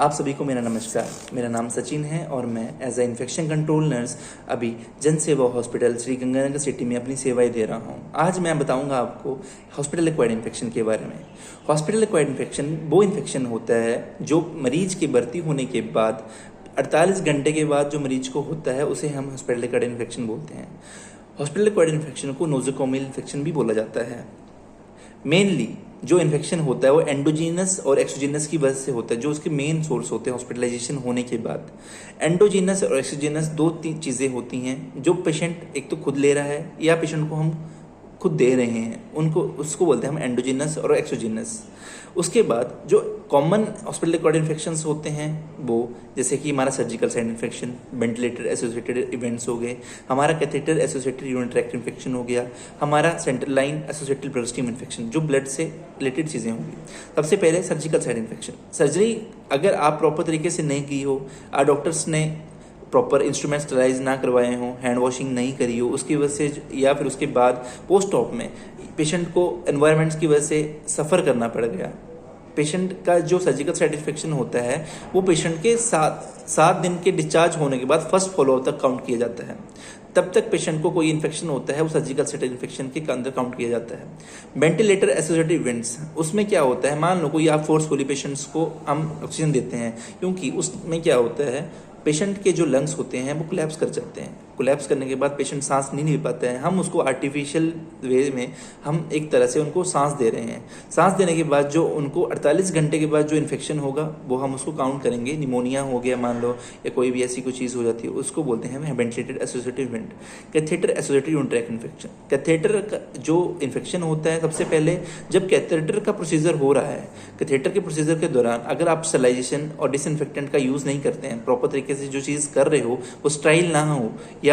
आप सभी को मेरा नमस्कार। मेरा नाम सचिन है और मैं as a infection control nurse अभी जन सेवा हॉस्पिटल श्री गंगानगर सिटी में अपनी सेवाएं दे रहा हूं। आज मैं बताऊंगा आपको हॉस्पिटल एक्वायर्ड इन्फेक्शन के बारे में। हॉस्पिटल एक्वायर्ड इन्फेक्शन वो इन्फेक्शन होता है जो मरीज के भर्ती होने के बाद 48 घंटे के बाद जो मरीज को होता है उसे हम हॉस्पिटल एक्वायर्ड इन्फेक्शन बोलते हैं। हॉस्पिटल एक्वायर्ड इन्फेक्शन को नोज़ोकोमियल इन्फेक्शन भी बोला जाता है। मेनली जो इन्फेक्शन होता है वो एंडोजीनस और एक्सोजीनस की वजह से होता है, जो उसके मेन सोर्स होते हैं हॉस्पिटलाइजेशन होने के बाद। एंडोजीनस और एक्सोजीनस दो तीन चीज़ें होती हैं जो पेशेंट एक तो खुद ले रहा है या पेशेंट को हम खुद दे रहे हैं, उसको बोलते हैं हम एंडोजीनस और एक्सोजीनस। उसके बाद जो कॉमन हॉस्पिटल एक्वायर्ड इन्फेक्शंस होते हैं वो जैसे कि हमारा surgical site infection, ventilator associated events हो गए, हमारा catheter associated urinary tract infection हो गया, हमारा central line associated blood stream infection, जो ब्लड से रिलेटेड चीज़ें होंगी। सबसे पहले सर्जिकल साइट इन्फेक्शन। सर्जरी अगर आप प्रॉपर तरीके से नहीं की हो, डॉक्टर्स ने प्रॉपर इंस्ट्रूमेंट स्टरलाइज ना करवाए हों, हैंड वॉशिंग नहीं करी हो, उसकी वजह से या फिर उसके बाद पोस्ट ऑप में पेशेंट को एनवायरनमेंट्स की वजह से सफ़र करना पड़ गया। पेशेंट का जो सर्जिकल साइट इन्फेक्शन होता है वो पेशेंट के 7 दिन के डिस्चार्ज होने के बाद फर्स्ट फॉलोअप तक काउंट किया जाता है। तब तक पेशेंट को कोई इन्फेक्शन होता है वो सर्जिकल साइट इन्फेक्शन के अंदर काउंट किया जाता है। वेंटिलेटर एसोसिएटेड इवेंट्स, उसमें क्या होता है, मान लो कोई आप फोर्सफुली पेशेंट्स को हम ऑक्सीजन देते हैं, क्योंकि उसमें क्या होता है पेशेंट के जो लंग्स होते हैं वो कोलैप्स कर जाते हैं। कोलैप्स करने के बाद पेशेंट सांस नहीं ले पाता है। हम उसको आर्टिफिशियल वे में हम एक तरह से उनको सांस दे रहे हैं। सांस देने के बाद जो उनको 48 घंटे के बाद जो इन्फेक्शन होगा वो हम उसको काउंट करेंगे। निमोनिया हो गया मान लो, या कोई भी ऐसी कोई चीज़ हो जाती है, उसको बोलते हैं हम ventilated associated event. Catheter associated urinary tract infection. Catheter का जो इन्फेक्शन होता है, सबसे पहले जब कैथेटर का प्रोसीजर हो रहा है, कैथेटर के प्रोसीजर के दौरान अगर आप स्टरलाइजेशन और डिसइंफेक्टेंट का यूज़ नहीं करते हैं, प्रॉपर तरीके से जो चीज़ कर रहे हो वो स्टाइल ना हो, या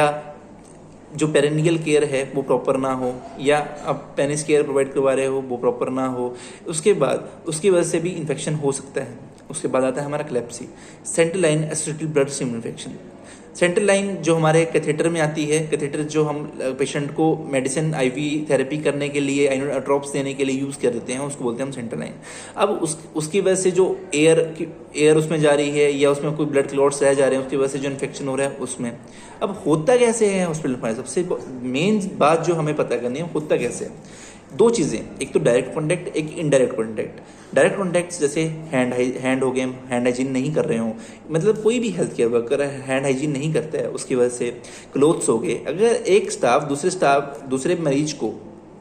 जो पेरेनियल केयर है वो प्रॉपर ना हो, या आप पेनिस केयर प्रोवाइड करवा रहे हो वो प्रॉपर ना हो, उसके बाद उसकी वजह से भी इन्फेक्शन हो सकता है। उसके बाद आता है हमारा CLABSI, central line associated blood stream infection. Central line जो हमारे कैथेटर में आती है, कैथेटर जो हम पेशेंट को मेडिसिन आईवी थेरेपी करने के लिए, ड्रॉप्स देने के लिए यूज़ कर देते हैं, उसको बोलते हैं हम सेंट्रल लाइन। अब उसकी वजह से जो एयर उसमें जा रही है या उसमें कोई ब्लड क्लॉट्स रह जा रहे हैं, उसकी वजह से जो इन्फेक्शन हो रहा है उसमें। अब होता कैसे है हॉस्पिटल में, सबसे मेन बात जो हमें पता करनी है होता कैसे है। दो चीज़ें, एक तो डायरेक्ट कॉन्टैक्ट, एक इनडायरेक्ट कॉन्टैक्ट। डायरेक्ट कॉन्टैक्ट जैसे हैंड हो गए, हैंड हाइजीन नहीं कर रहे हो, मतलब कोई भी health care worker hand hygiene नहीं करता है, उसकी वजह से क्लोथ्स हो गए। अगर एक स्टाफ दूसरे मरीज को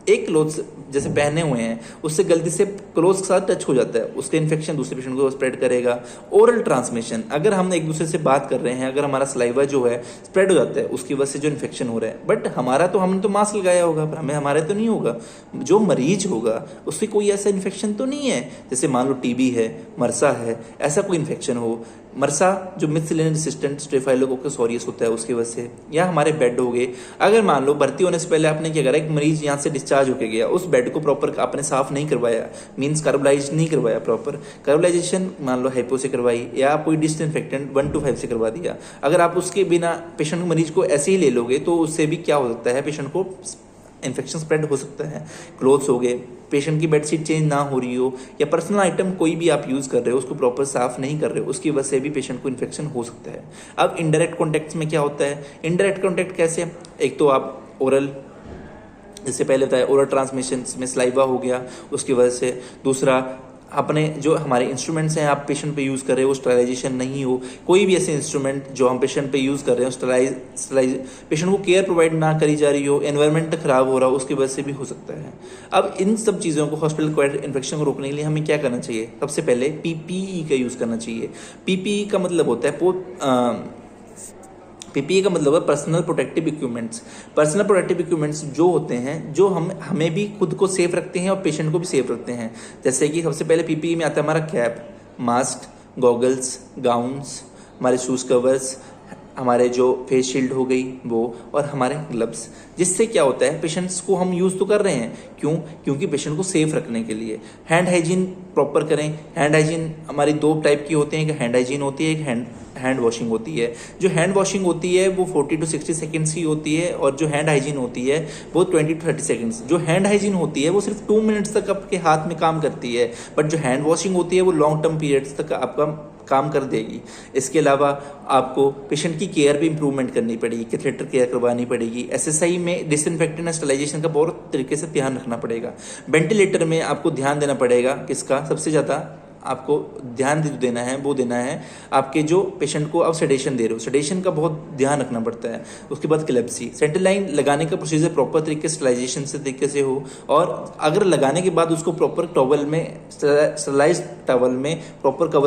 एक क्लोथ्स जैसे पहने हुए हैं उससे गलती से क्लोथ्स के साथ टच हो जाता है, उसका इन्फेक्शन दूसरे पेशेंट को स्प्रेड करेगा। ओरल ट्रांसमिशन, अगर हम एक दूसरे से बात कर रहे हैं, अगर हमारा सलाइवा जो है स्प्रेड हो जाता है, उसकी वजह से जो इन्फेक्शन हो रहा है, बट हमने तो मास्क लगाया होगा पर हमारे तो नहीं होगा, जो मरीज होगा उससे कोई ऐसा इन्फेक्शन तो नहीं है। जैसे मान लो टीबी है, मरसा है, ऐसा कोई इन्फेक्शन हो, मरसा जो मिथिलिन रेसिस्टेंट स्टेफाइलोकोकस ऑरियस होता है उसकी वजह से, या हमारे बेड हो गए। अगर मान लो भर्ती होने से पहले आपने क्या करा, एक मरीज यहाँ से डिस्चार्ज होकर गया, उस बेड को प्रॉपर आपने साफ नहीं करवाया, मीन्स कार्बलाइज नहीं करवाया, प्रॉपर कार्बलाइजेशन मान लो हाइपो से करवाई या कोई डिसइंफेक्टेंट 1 to 5 से करवा दिया। अगर आप उसके बिना पेशेंट मरीज को ऐसे ही ले लोगे तो उससे भी क्या हो सकता है, पेशेंट को इन्फेक्शन स्प्रेड हो सकता है। क्लोथ्स हो गए, पेशेंट की बेडशीट चेंज ना हो रही हो, या पर्सनल आइटम कोई भी आप यूज़ कर रहे हो उसको प्रॉपर साफ नहीं कर रहे हो, उसकी वजह से भी पेशेंट को इन्फेक्शन हो सकता है। अब इनडायरेक्ट कॉन्टैक्ट्स में क्या होता है, इनडायरेक्ट कॉन्टैक्ट कैसे, एक तो आप ओरल, जैसे पहले बताया ओरल ट्रांसमिशन में सलाइवा हो गया, उसकी वजह से। दूसरा अपने जो हमारे इंस्ट्रूमेंट्स हैं आप पेशेंट पे यूज़ कर रहे हो, स्टरलाइजेशन नहीं हो, कोई भी ऐसे इंस्ट्रूमेंट जो हम पेशेंट पे यूज़ कर रहे हो, पेशेंट को केयर प्रोवाइड ना करी जा रही हो, एनवायरनमेंट खराब हो रहा हो, उसकी वजह से भी हो सकता है। अब इन सब चीज़ों को हॉस्पिटल एक्वायर्ड इन्फेक्शन को रोकने के लिए हमें क्या करना चाहिए, सबसे पहले पीपीई का यूज़ करना चाहिए। पीपीई का मतलब होता है पीपीई का मतलब है personal protective equipments. Personal protective equipments जो होते हैं जो हमें भी खुद को सेफ रखते हैं और पेशेंट को भी सेफ रखते हैं। जैसे कि सबसे पहले पीपीई में आता है हमारा कैप, मास्क, गॉगल्स, गाउन्स, हमारे शूज़ कवर्स, हमारे जो फेस शील्ड हो गई वो, और हमारे ग्लव्स। जिससे क्या होता है, पेशेंट्स को हम यूज़ तो कर रहे हैं, क्योंकि पेशेंट को सेफ रखने के लिए। हैंड हाइजीन प्रॉपर करें। हैंड हाइजीन हमारी 2 टाइप की होती है, एक हैंड हाइजीन होती है, एक हैंड वॉशिंग होती है। जो हैंड वॉशिंग होती है वो 40 to 60 सेकेंड्स की होती है, और जो हैंड हाइजीन होती है वो 20 to 30 सेकेंड्स। जो हैंड हाइजीन होती है वो सिर्फ 2 मिनट्स तक आपके हाथ में काम करती है, बट जो हैंड वॉशिंग होती है वो लॉन्ग टर्म पीरियड्स तक आपका काम कर देगी। इसके अलावा आपको पेशेंट की केयर भी इंप्रूवमेंट करनी पड़ेगी, कैथेटर केयर करवानी पड़ेगी। एसएसआई में डिसइंफेक्टेंट स्टरलाइजेशन का बहुत तरीके से ध्यान रखना पड़ेगा। वेंटिलेटर में आपको ध्यान देना पड़ेगा, किसका सबसे ज़्यादा आपको ध्यान देना है, वो देना है आपके जो पेशेंट को आप सेडेशन दे रहे हो, सेडेशन का बहुत ध्यान रखना पड़ता है। उसके बाद क्लेप्सी, सेंट्रल लाइन लगाने का प्रोसीजर प्रॉपर तरीके से स्टरलाइजेशन से तरीके से हो, और अगर लगाने के बाद उसको प्रॉपर टॉवल में, स्टरलाइज्ड टॉवल में प्रॉपर कवर